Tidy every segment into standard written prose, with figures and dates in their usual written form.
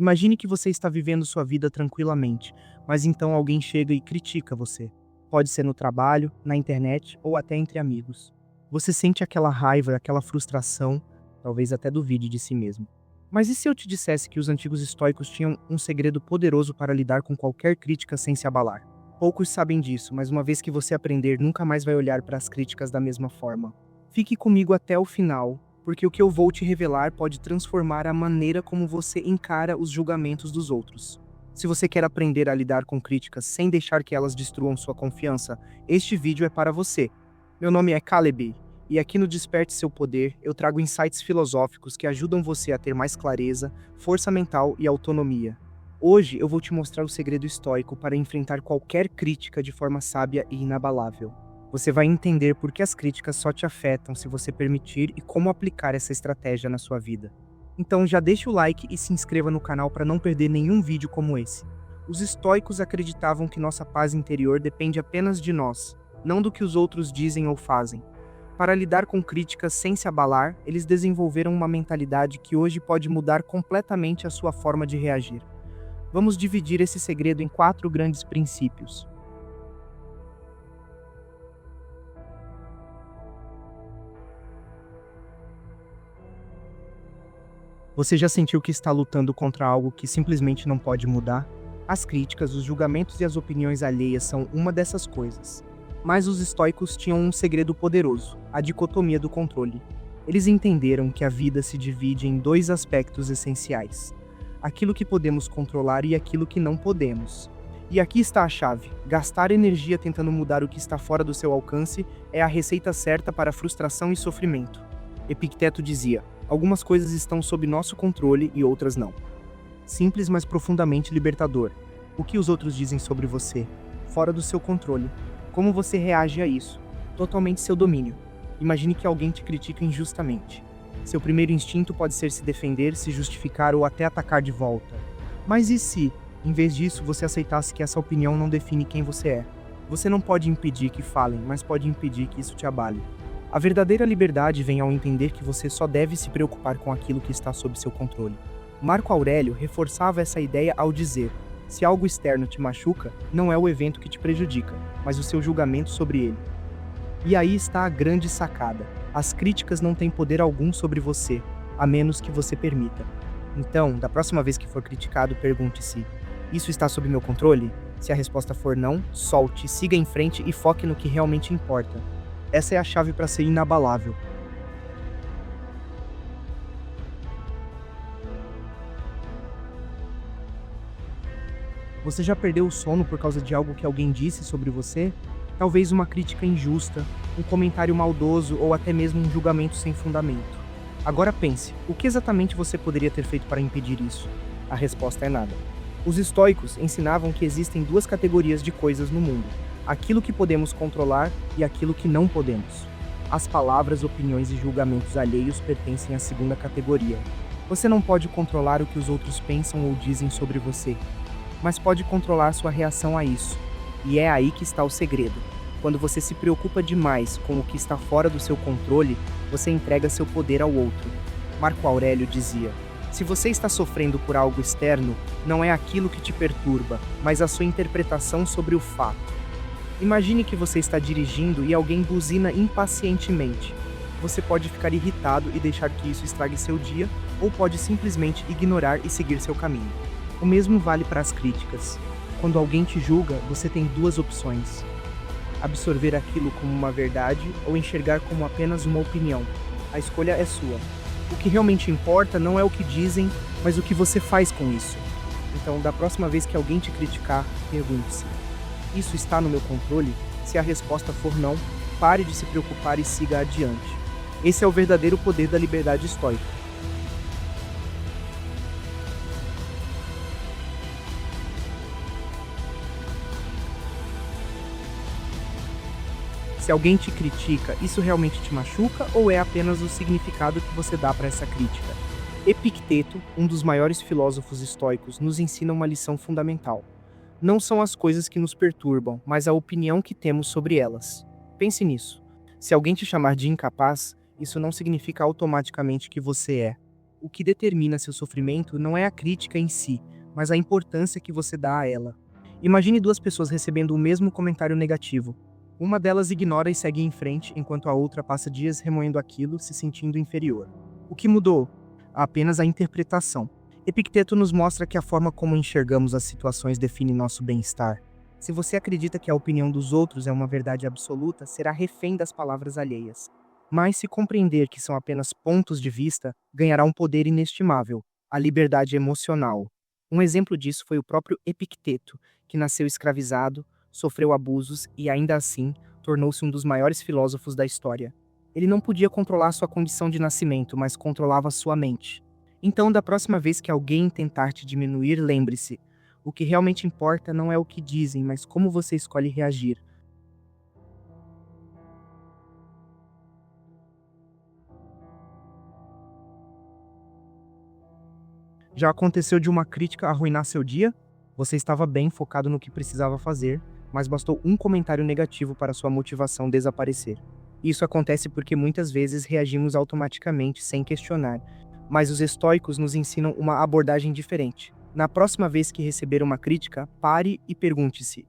Imagine que você está vivendo sua vida tranquilamente, mas então alguém chega e critica você. Pode ser no trabalho, na internet ou até entre amigos. Você sente aquela raiva, aquela frustração, talvez até duvide de si mesmo. Mas e se eu te dissesse que os antigos estoicos tinham um segredo poderoso para lidar com qualquer crítica sem se abalar? Poucos sabem disso, mas uma vez que você aprender, nunca mais vai olhar para as críticas da mesma forma. Fique comigo até o final, porque o que eu vou te revelar pode transformar a maneira como você encara os julgamentos dos outros. Se você quer aprender a lidar com críticas sem deixar que elas destruam sua confiança, este vídeo é para você. Meu nome é Caleb, e aqui no Desperte Seu Poder eu trago insights filosóficos que ajudam você a ter mais clareza, força mental e autonomia. Hoje eu vou te mostrar o segredo estoico para enfrentar qualquer crítica de forma sábia e inabalável. Você vai entender por que as críticas só te afetam se você permitir e como aplicar essa estratégia na sua vida. Então já deixa o like e se inscreva no canal para não perder nenhum vídeo como esse. Os estoicos acreditavam que nossa paz interior depende apenas de nós, não do que os outros dizem ou fazem. Para lidar com críticas sem se abalar, eles desenvolveram uma mentalidade que hoje pode mudar completamente a sua forma de reagir. Vamos dividir esse segredo em 4 grandes princípios. Você já sentiu que está lutando contra algo que simplesmente não pode mudar? As críticas, os julgamentos e as opiniões alheias são uma dessas coisas. Mas os estoicos tinham um segredo poderoso, a dicotomia do controle. Eles entenderam que a vida se divide em 2 aspectos essenciais: aquilo que podemos controlar e aquilo que não podemos. E aqui está a chave: gastar energia tentando mudar o que está fora do seu alcance é a receita certa para frustração e sofrimento. Epicteto dizia: algumas coisas estão sob nosso controle e outras não. Simples, mas profundamente libertador. O que os outros dizem sobre você? Fora do seu controle. Como você reage a isso? Totalmente seu domínio. Imagine que alguém te critica injustamente. Seu primeiro instinto pode ser se defender, se justificar ou até atacar de volta. Mas e se, em vez disso, você aceitasse que essa opinião não define quem você é? Você não pode impedir que falem, mas pode impedir que isso te abale. A verdadeira liberdade vem ao entender que você só deve se preocupar com aquilo que está sob seu controle. Marco Aurélio reforçava essa ideia ao dizer: se algo externo te machuca, não é o evento que te prejudica, mas o seu julgamento sobre ele. E aí está a grande sacada: as críticas não têm poder algum sobre você, a menos que você permita. Então, da próxima vez que for criticado, pergunte-se: isso está sob meu controle? Se a resposta for não, solte, siga em frente e foque no que realmente importa. Essa é a chave para ser inabalável. Você já perdeu o sono por causa de algo que alguém disse sobre você? Talvez uma crítica injusta, um comentário maldoso ou até mesmo um julgamento sem fundamento. Agora pense, o que exatamente você poderia ter feito para impedir isso? A resposta é nada. Os estoicos ensinavam que existem 2 categorias de coisas no mundo: aquilo que podemos controlar e aquilo que não podemos. As palavras, opiniões e julgamentos alheios pertencem à segunda categoria. Você não pode controlar o que os outros pensam ou dizem sobre você, mas pode controlar sua reação a isso. E é aí que está o segredo. Quando você se preocupa demais com o que está fora do seu controle, você entrega seu poder ao outro. Marco Aurélio dizia: se você está sofrendo por algo externo, não é aquilo que te perturba, mas a sua interpretação sobre o fato. Imagine que você está dirigindo e alguém buzina impacientemente. Você pode ficar irritado e deixar que isso estrague seu dia, ou pode simplesmente ignorar e seguir seu caminho. O mesmo vale para as críticas. Quando alguém te julga, você tem 2 opções: absorver aquilo como uma verdade ou enxergar como apenas uma opinião. A escolha é sua. O que realmente importa não é o que dizem, mas o que você faz com isso. Então, da próxima vez que alguém te criticar, pergunte-se: isso está no meu controle? Se a resposta for não, pare de se preocupar e siga adiante. Esse é o verdadeiro poder da liberdade estoica. Se alguém te critica, isso realmente te machuca ou é apenas o significado que você dá para essa crítica? Epicteto, um dos maiores filósofos estoicos, nos ensina uma lição fundamental. Não são as coisas que nos perturbam, mas a opinião que temos sobre elas. Pense nisso. Se alguém te chamar de incapaz, isso não significa automaticamente que você é. O que determina seu sofrimento não é a crítica em si, mas a importância que você dá a ela. Imagine duas pessoas recebendo o mesmo comentário negativo. Uma delas ignora e segue em frente, enquanto a outra passa dias remoendo aquilo, se sentindo inferior. O que mudou? Apenas a interpretação. Epicteto nos mostra que a forma como enxergamos as situações define nosso bem-estar. Se você acredita que a opinião dos outros é uma verdade absoluta, será refém das palavras alheias. Mas se compreender que são apenas pontos de vista, ganhará um poder inestimável, a liberdade emocional. Um exemplo disso foi o próprio Epicteto, que nasceu escravizado, sofreu abusos e, ainda assim, tornou-se um dos maiores filósofos da história. Ele não podia controlar sua condição de nascimento, mas controlava sua mente. Então, da próxima vez que alguém tentar te diminuir, lembre-se: o que realmente importa não é o que dizem, mas como você escolhe reagir. Já aconteceu de uma crítica arruinar seu dia? Você estava bem focado no que precisava fazer, mas bastou um comentário negativo para sua motivação desaparecer. Isso acontece porque muitas vezes reagimos automaticamente, sem questionar. Mas os estoicos nos ensinam uma abordagem diferente. Na próxima vez que receber uma crítica, pare e pergunte-se: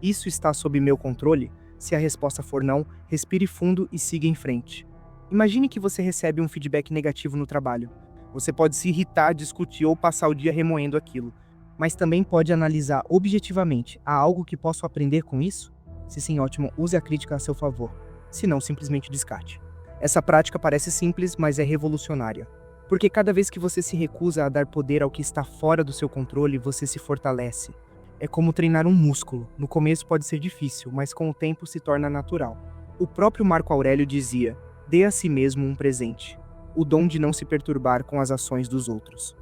isso está sob meu controle? Se a resposta for não, respire fundo e siga em frente. Imagine que você recebe um feedback negativo no trabalho. Você pode se irritar, discutir ou passar o dia remoendo aquilo. Mas também pode analisar objetivamente: há algo que posso aprender com isso? Se sim, ótimo, use a crítica a seu favor. Se não, simplesmente descarte. Essa prática parece simples, mas é revolucionária. Porque cada vez que você se recusa a dar poder ao que está fora do seu controle, você se fortalece. É como treinar um músculo. No começo pode ser difícil, mas com o tempo se torna natural. O próprio Marco Aurélio dizia: dê a si mesmo um presente. O dom de não se perturbar com as ações dos outros.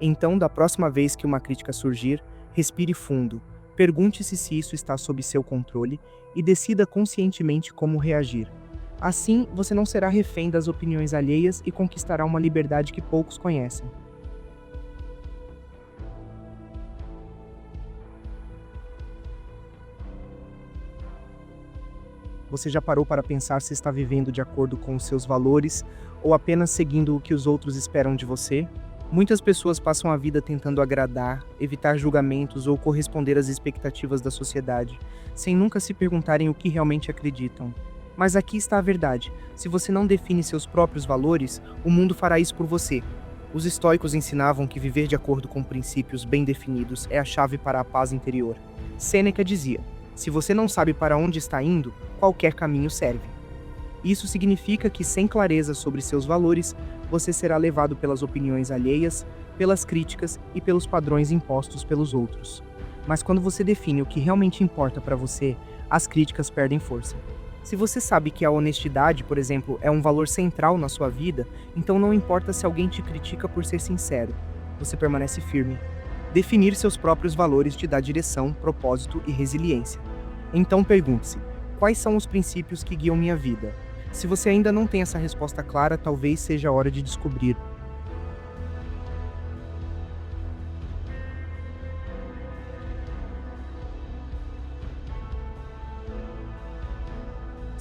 Então, da próxima vez que uma crítica surgir, respire fundo, pergunte-se se isso está sob seu controle e decida conscientemente como reagir. Assim, você não será refém das opiniões alheias e conquistará uma liberdade que poucos conhecem. Você já parou para pensar se está vivendo de acordo com os seus valores ou apenas seguindo o que os outros esperam de você? Muitas pessoas passam a vida tentando agradar, evitar julgamentos ou corresponder às expectativas da sociedade, sem nunca se perguntarem o que realmente acreditam. Mas aqui está a verdade: se você não define seus próprios valores, o mundo fará isso por você. Os estoicos ensinavam que viver de acordo com princípios bem definidos é a chave para a paz interior. Sêneca dizia: se você não sabe para onde está indo, qualquer caminho serve. Isso significa que, sem clareza sobre seus valores, você será levado pelas opiniões alheias, pelas críticas e pelos padrões impostos pelos outros. Mas quando você define o que realmente importa para você, as críticas perdem força. Se você sabe que a honestidade, por exemplo, é um valor central na sua vida, então não importa se alguém te critica por ser sincero, você permanece firme. Definir seus próprios valores te dá direção, propósito e resiliência. Então pergunte-se: quais são os princípios que guiam minha vida? Se você ainda não tem essa resposta clara, talvez seja a hora de descobrir.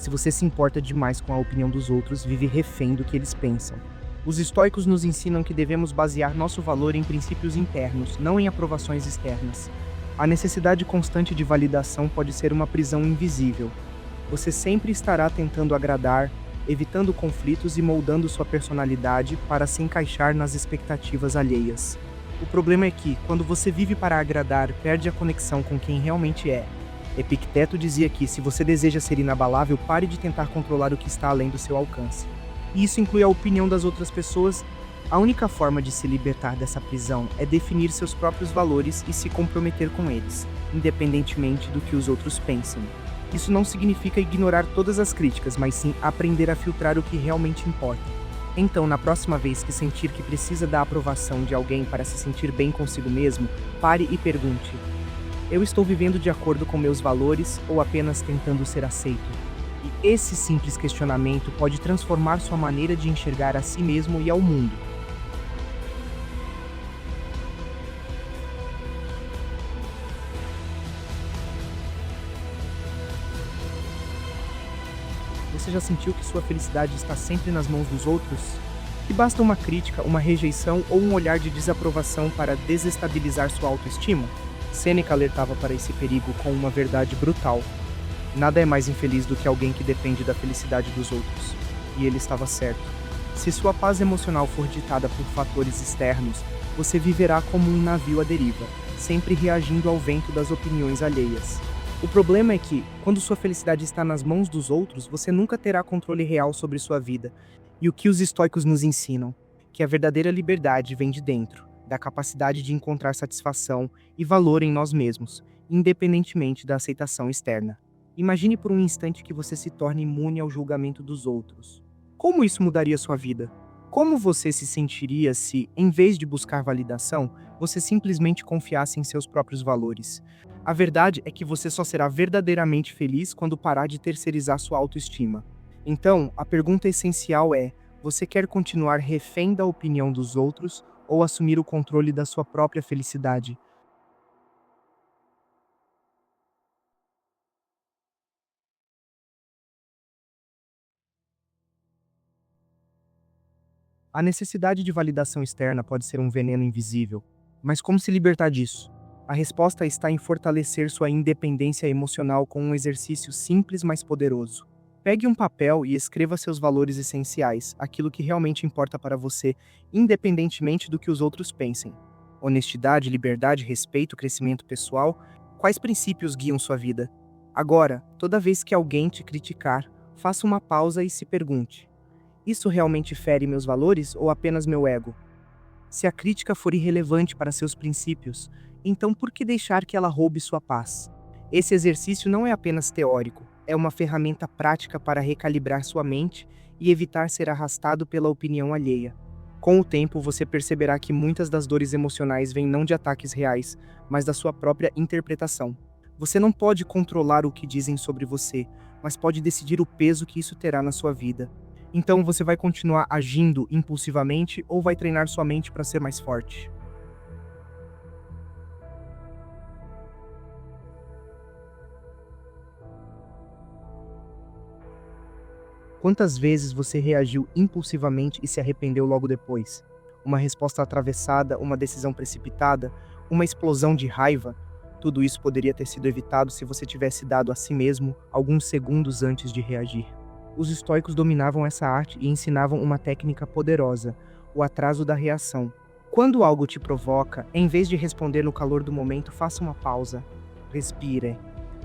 Se você se importa demais com a opinião dos outros, vive refém do que eles pensam. Os estoicos nos ensinam que devemos basear nosso valor em princípios internos, não em aprovações externas. A necessidade constante de validação pode ser uma prisão invisível. Você sempre estará tentando agradar, evitando conflitos e moldando sua personalidade para se encaixar nas expectativas alheias. O problema é que, quando você vive para agradar, perde a conexão com quem realmente é. Epicteto dizia que, se você deseja ser inabalável, pare de tentar controlar o que está além do seu alcance. E isso inclui a opinião das outras pessoas. A única forma de se libertar dessa prisão é definir seus próprios valores e se comprometer com eles, independentemente do que os outros pensem. Isso não significa ignorar todas as críticas, mas sim aprender a filtrar o que realmente importa. Então, na próxima vez que sentir que precisa da aprovação de alguém para se sentir bem consigo mesmo, pare e pergunte: eu estou vivendo de acordo com meus valores ou apenas tentando ser aceito? E esse simples questionamento pode transformar sua maneira de enxergar a si mesmo e ao mundo. Você já sentiu que sua felicidade está sempre nas mãos dos outros? Que basta uma crítica, uma rejeição ou um olhar de desaprovação para desestabilizar sua autoestima? Sêneca alertava para esse perigo com uma verdade brutal. Nada é mais infeliz do que alguém que depende da felicidade dos outros. E ele estava certo. Se sua paz emocional for ditada por fatores externos, você viverá como um navio à deriva, sempre reagindo ao vento das opiniões alheias. O problema é que, quando sua felicidade está nas mãos dos outros, você nunca terá controle real sobre sua vida. E o que os estoicos nos ensinam? Que a verdadeira liberdade vem de dentro, da capacidade de encontrar satisfação e valor em nós mesmos, independentemente da aceitação externa. Imagine por um instante que você se torne imune ao julgamento dos outros. Como isso mudaria sua vida? Como você se sentiria se, em vez de buscar validação, você simplesmente confiasse em seus próprios valores? A verdade é que você só será verdadeiramente feliz quando parar de terceirizar sua autoestima. Então, a pergunta essencial é: você quer continuar refém da opinião dos outros ou assumir o controle da sua própria felicidade? A necessidade de validação externa pode ser um veneno invisível, mas como se libertar disso? A resposta está em fortalecer sua independência emocional com um exercício simples, mas poderoso. Pegue um papel e escreva seus valores essenciais, aquilo que realmente importa para você, independentemente do que os outros pensem. Honestidade, liberdade, respeito, crescimento pessoal. Quais princípios guiam sua vida? Agora, toda vez que alguém te criticar, faça uma pausa e se pergunte: isso realmente fere meus valores ou apenas meu ego? Se a crítica for irrelevante para seus princípios, então por que deixar que ela roube sua paz? Esse exercício não é apenas teórico, é uma ferramenta prática para recalibrar sua mente e evitar ser arrastado pela opinião alheia. Com o tempo, você perceberá que muitas das dores emocionais vêm não de ataques reais, mas da sua própria interpretação. Você não pode controlar o que dizem sobre você, mas pode decidir o peso que isso terá na sua vida. Então você vai continuar agindo impulsivamente ou vai treinar sua mente para ser mais forte? Quantas vezes você reagiu impulsivamente e se arrependeu logo depois? Uma resposta atravessada, uma decisão precipitada, uma explosão de raiva? Tudo isso poderia ter sido evitado se você tivesse dado a si mesmo alguns segundos antes de reagir. Os estoicos dominavam essa arte e ensinavam uma técnica poderosa: o atraso da reação. Quando algo te provoca, em vez de responder no calor do momento, faça uma pausa. Respire.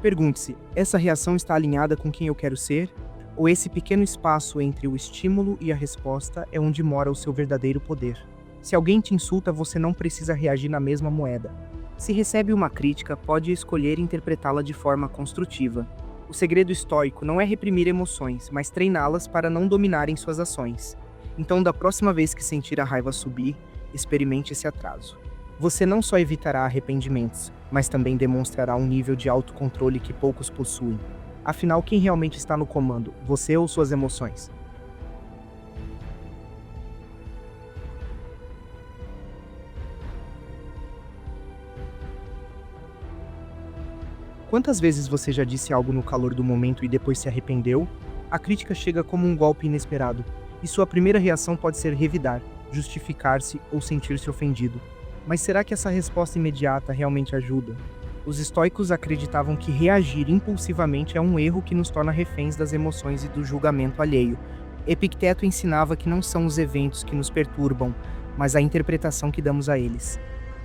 Pergunte-se: essa reação está alinhada com quem eu quero ser? Ou esse pequeno espaço entre o estímulo e a resposta é onde mora o seu verdadeiro poder? Se alguém te insulta, você não precisa reagir na mesma moeda. Se recebe uma crítica, pode escolher interpretá-la de forma construtiva. O segredo estoico não é reprimir emoções, mas treiná-las para não dominarem suas ações. Então, da próxima vez que sentir a raiva subir, experimente esse atraso. Você não só evitará arrependimentos, mas também demonstrará um nível de autocontrole que poucos possuem. Afinal, quem realmente está no comando, você ou suas emoções? Quantas vezes você já disse algo no calor do momento e depois se arrependeu? A crítica chega como um golpe inesperado, e sua primeira reação pode ser revidar, justificar-se ou sentir-se ofendido. Mas será que essa resposta imediata realmente ajuda? Os estoicos acreditavam que reagir impulsivamente é um erro que nos torna reféns das emoções e do julgamento alheio. Epicteto ensinava que não são os eventos que nos perturbam, mas a interpretação que damos a eles.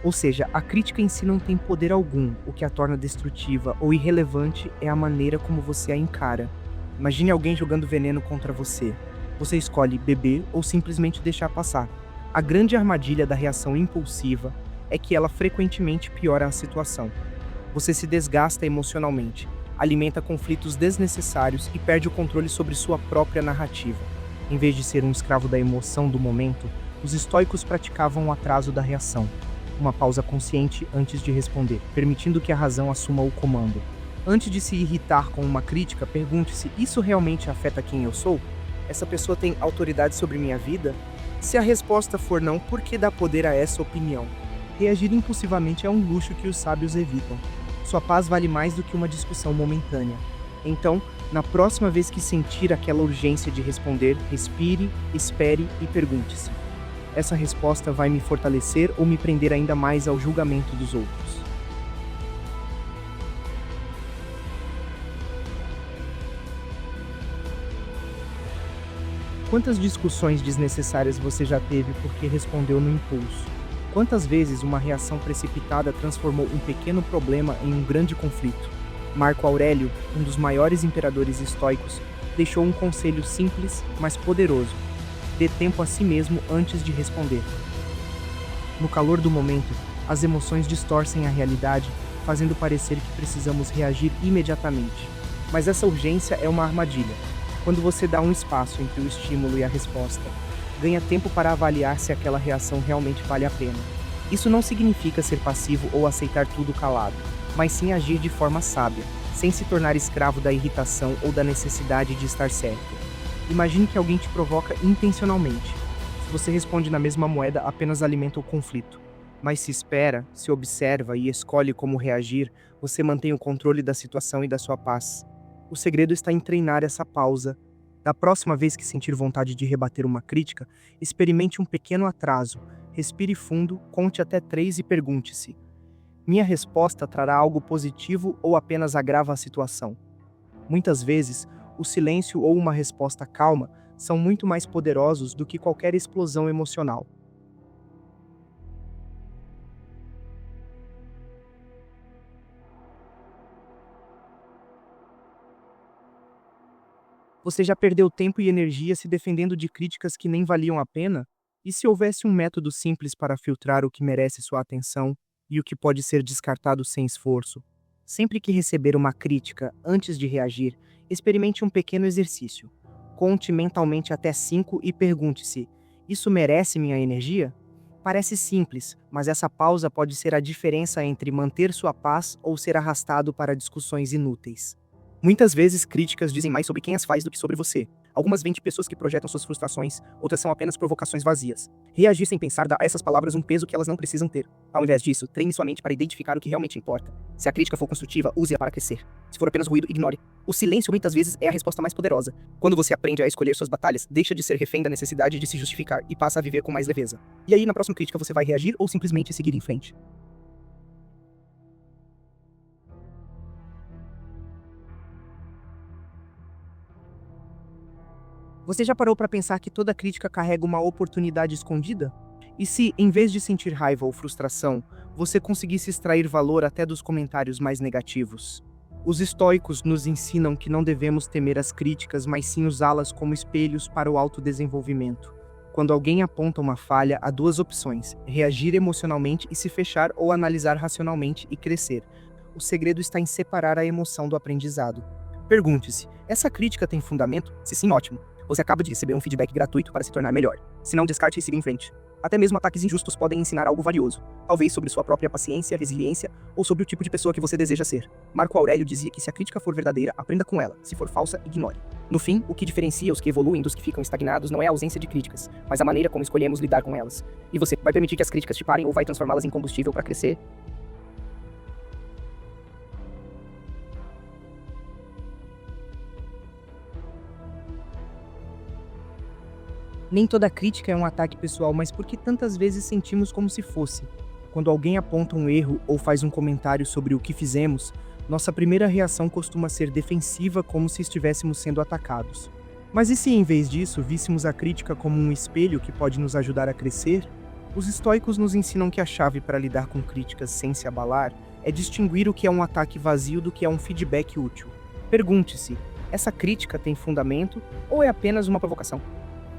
Ou seja, a crítica em si não tem poder algum, o que a torna destrutiva ou irrelevante é a maneira como você a encara. Imagine alguém jogando veneno contra você. Você escolhe beber ou simplesmente deixar passar. A grande armadilha da reação impulsiva é que ela frequentemente piora a situação. Você se desgasta emocionalmente, alimenta conflitos desnecessários e perde o controle sobre sua própria narrativa. Em vez de ser um escravo da emoção do momento, os estoicos praticavam o atraso da reação, uma pausa consciente antes de responder, permitindo que a razão assuma o comando. Antes de se irritar com uma crítica, pergunte-se: isso realmente afeta quem eu sou? Essa pessoa tem autoridade sobre minha vida? Se a resposta for não, por que dar poder a essa opinião? Reagir impulsivamente é um luxo que os sábios evitam. Sua paz vale mais do que uma discussão momentânea. Então, Na próxima vez que sentir aquela urgência de responder, respire, espere e pergunte-se: essa resposta vai me fortalecer ou me prender ainda mais ao julgamento dos outros? Quantas discussões desnecessárias você já teve porque respondeu no impulso? Quantas vezes uma reação precipitada transformou um pequeno problema em um grande conflito? Marco Aurélio, um dos maiores imperadores estoicos, deixou um conselho simples, mas poderoso: dê tempo a si mesmo antes de responder. No calor do momento, as emoções distorcem a realidade, fazendo parecer que precisamos reagir imediatamente. Mas essa urgência é uma armadilha. Quando você dá um espaço entre o estímulo e a resposta, ganha tempo para avaliar se aquela reação realmente vale a pena. Isso não significa ser passivo ou aceitar tudo calado, mas sim agir de forma sábia, sem se tornar escravo da irritação ou da necessidade de estar certo. Imagine que alguém te provoca intencionalmente. Se você responde na mesma moeda, apenas alimenta o conflito. Mas se espera, se observa e escolhe como reagir, você mantém o controle da situação e da sua paz. O segredo está em treinar essa pausa. Da próxima vez que sentir vontade de rebater uma crítica, experimente um pequeno atraso, respire fundo, conte até 3 e pergunte-se: minha resposta trará algo positivo ou apenas agrava a situação? Muitas vezes, o silêncio ou uma resposta calma são muito mais poderosos do que qualquer explosão emocional. Você já perdeu tempo e energia se defendendo de críticas que nem valiam a pena? E se houvesse um método simples para filtrar o que merece sua atenção e o que pode ser descartado sem esforço? Sempre que receber uma crítica, antes de reagir, experimente um pequeno exercício. Conte mentalmente até 5 e pergunte-se: isso merece minha energia? Parece simples, mas essa pausa pode ser a diferença entre manter sua paz ou ser arrastado para discussões inúteis. Muitas vezes, críticas dizem mais sobre quem as faz do que sobre você. Algumas vêm de pessoas que projetam suas frustrações, outras são apenas provocações vazias. Reagir sem pensar dá a essas palavras um peso que elas não precisam ter. Ao invés disso, treine sua mente para identificar o que realmente importa. Se a crítica for construtiva, use-a para crescer. Se for apenas ruído, ignore. O silêncio muitas vezes é a resposta mais poderosa. Quando você aprende a escolher suas batalhas, deixa de ser refém da necessidade de se justificar e passa a viver com mais leveza. E aí, na próxima crítica, você vai reagir ou simplesmente seguir em frente? Você já parou para pensar que toda crítica carrega uma oportunidade escondida? E se, em vez de sentir raiva ou frustração, você conseguisse extrair valor até dos comentários mais negativos? Os estoicos nos ensinam que não devemos temer as críticas, mas sim usá-las como espelhos para o autodesenvolvimento. Quando alguém aponta uma falha, há 2 opções: reagir emocionalmente e se fechar, ou analisar racionalmente e crescer. O segredo está em separar a emoção do aprendizado. Pergunte-se: essa crítica tem fundamento? Se sim, ótimo. Você acaba de receber um feedback gratuito para se tornar melhor. Se não, descarte e siga em frente. Até mesmo ataques injustos podem ensinar algo valioso, talvez sobre sua própria paciência, resiliência ou sobre o tipo de pessoa que você deseja ser. Marco Aurélio dizia que se a crítica for verdadeira, aprenda com ela. Se for falsa, ignore. No fim, o que diferencia os que evoluem dos que ficam estagnados não é a ausência de críticas, mas a maneira como escolhemos lidar com elas. E você vai permitir que as críticas te parem ou vai transformá-las em combustível para crescer? Nem toda crítica é um ataque pessoal, mas por que tantas vezes sentimos como se fosse? Quando alguém aponta um erro ou faz um comentário sobre o que fizemos, nossa primeira reação costuma ser defensiva, como se estivéssemos sendo atacados. Mas e se, em vez disso, víssemos a crítica como um espelho que pode nos ajudar a crescer? Os estoicos nos ensinam que a chave para lidar com críticas sem se abalar é distinguir o que é um ataque vazio do que é um feedback útil. Pergunte-se: essa crítica tem fundamento ou é apenas uma provocação?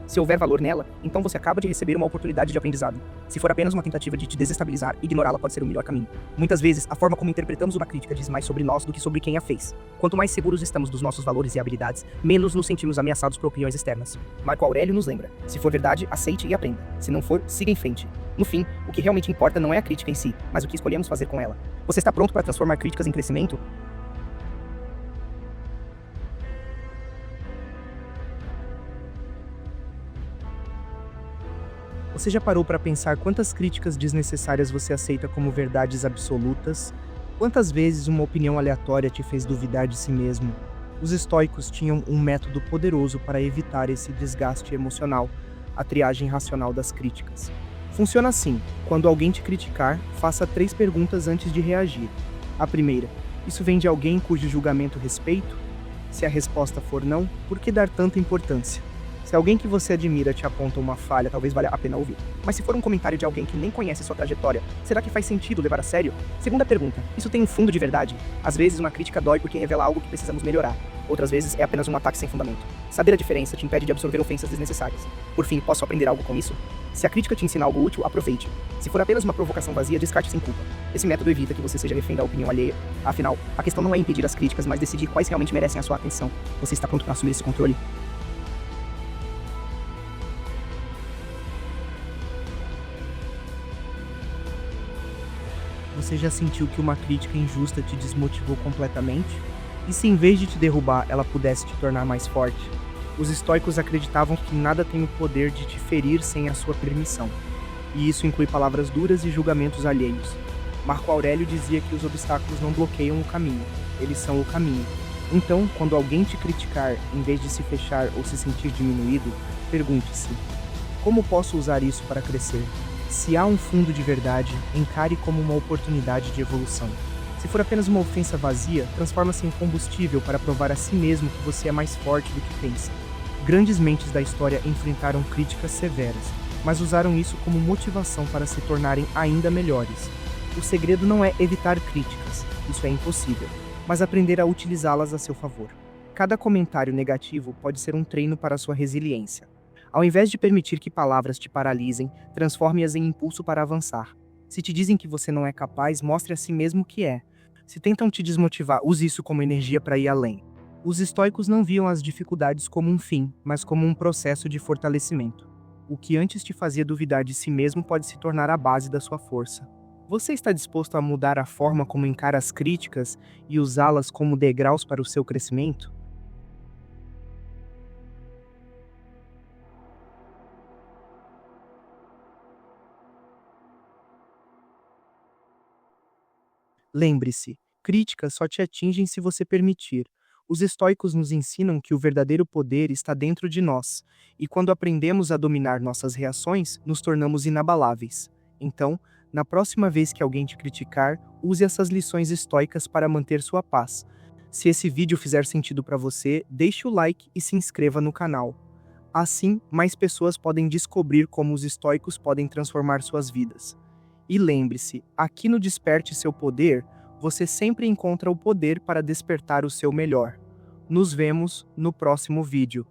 Se houver valor nela, então você acaba de receber uma oportunidade de aprendizado. Se for apenas uma tentativa de te desestabilizar, ignorá-la pode ser o melhor caminho. Muitas vezes, a forma como interpretamos uma crítica diz mais sobre nós do que sobre quem a fez. Quanto mais seguros estamos dos nossos valores e habilidades, menos nos sentimos ameaçados por opiniões externas. Marco Aurélio nos lembra: se for verdade, aceite e aprenda. Se não for, siga em frente. No fim, o que realmente importa não é a crítica em si, mas o que escolhemos fazer com ela. Você está pronto para transformar críticas em crescimento? Você já parou para pensar quantas críticas desnecessárias você aceita como verdades absolutas? Quantas vezes uma opinião aleatória te fez duvidar de si mesmo? Os estoicos tinham um método poderoso para evitar esse desgaste emocional, a triagem racional das críticas. Funciona assim: quando alguém te criticar, faça 3 perguntas antes de reagir. A primeira: isso vem de alguém cujo julgamento respeito? Se a resposta for não, por que dar tanta importância? Se alguém que você admira te aponta uma falha, talvez valha a pena ouvir. Mas se for um comentário de alguém que nem conhece sua trajetória, será que faz sentido levar a sério? Segunda pergunta: isso tem um fundo de verdade? Às vezes uma crítica dói porque revela algo que precisamos melhorar. Outras vezes é apenas um ataque sem fundamento. Saber a diferença te impede de absorver ofensas desnecessárias. Por fim, posso aprender algo com isso? Se a crítica te ensina algo útil, aproveite. Se for apenas uma provocação vazia, descarte sem culpa. Esse método evita que você seja refém da opinião alheia. Afinal, a questão não é impedir as críticas, mas decidir quais realmente merecem a sua atenção. Você está pronto para assumir esse controle? Você já sentiu que uma crítica injusta te desmotivou completamente? E se em vez de te derrubar, ela pudesse te tornar mais forte? Os estoicos acreditavam que nada tem o poder de te ferir sem a sua permissão. E isso inclui palavras duras e julgamentos alheios. Marco Aurélio dizia que os obstáculos não bloqueiam o caminho, eles são o caminho. Então, quando alguém te criticar, em vez de se fechar ou se sentir diminuído, pergunte-se: como posso usar isso para crescer? Se há um fundo de verdade, encare como uma oportunidade de evolução. Se for apenas uma ofensa vazia, transforma-se em combustível para provar a si mesmo que você é mais forte do que pensa. Grandes mentes da história enfrentaram críticas severas, mas usaram isso como motivação para se tornarem ainda melhores. O segredo não é evitar críticas, isso é impossível, mas aprender a utilizá-las a seu favor. Cada comentário negativo pode ser um treino para a sua resiliência. Ao invés de permitir que palavras te paralisem, transforme-as em impulso para avançar. Se te dizem que você não é capaz, mostre a si mesmo que é. Se tentam te desmotivar, use isso como energia para ir além. Os estoicos não viam as dificuldades como um fim, mas como um processo de fortalecimento. O que antes te fazia duvidar de si mesmo pode se tornar a base da sua força. Você está disposto a mudar a forma como encara as críticas e usá-las como degraus para o seu crescimento? Lembre-se, críticas só te atingem se você permitir. Os estoicos nos ensinam que o verdadeiro poder está dentro de nós, e quando aprendemos a dominar nossas reações, nos tornamos inabaláveis. Então, na próxima vez que alguém te criticar, use essas lições estoicas para manter sua paz. Se esse vídeo fizer sentido para você, deixe o like e se inscreva no canal. Assim, mais pessoas podem descobrir como os estoicos podem transformar suas vidas. E lembre-se, aqui no Desperte Seu Poder, você sempre encontra o poder para despertar o seu melhor. Nos vemos no próximo vídeo.